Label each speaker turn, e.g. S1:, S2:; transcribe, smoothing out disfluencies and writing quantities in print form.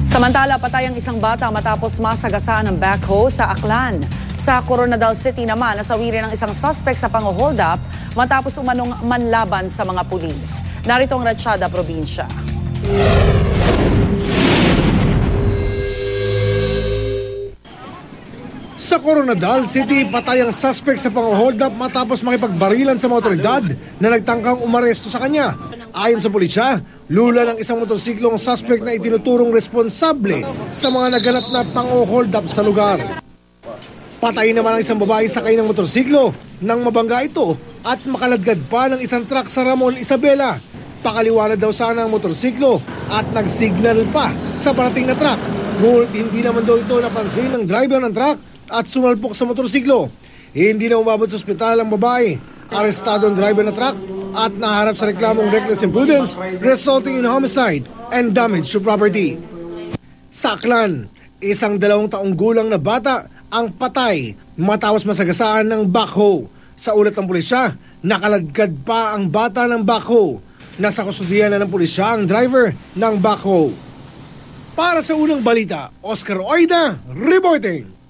S1: Samantala, patay ang isang bata matapos masagasaan ng backhoe sa Aklan. Sa Coronadal City naman, nasawiri ng isang suspect sa pang-hold up matapos umanong manlaban sa mga pulis. Narito ang Ratsyada Probinsya.
S2: Sa Coronadal City, patay ang suspect sa pang-hold up matapos makipagbarilan sa mga otoridad na nagtangkang umaresto sa kanya. Ayon sa pulisya, lula ng isang motorsiklong suspect na itinuturong responsable sa mga naganap na pang-hold up sa lugar. Patay naman ang isang babae sakay ng motorsiklo nang mabangga ito at makaladkad pa ng isang truck sa Ramon Isabela. Pakaliwanag daw sana ang motorsiklo at nagsignal pa sa parating na truck. Ngunit hindi naman daw ito napansin ng driver ng truck at sumalpok sa motorsiklo. Hindi na umabot sa ospital ang babae. Arestado ang driver na truck at naharap sa reklamong reckless imprudence resulting in homicide and damage to property. Sa Aklan, isang 2 taong gulang na bata ang patay matapos masagasaan ng backhoe. Sa ulat ng pulisya, nakaladkad pa ang bata ng backhoe. Nasa kustudiyan na ng pulisya ang driver ng backhoe. Para sa unang balita, Oscar Oida, reporting.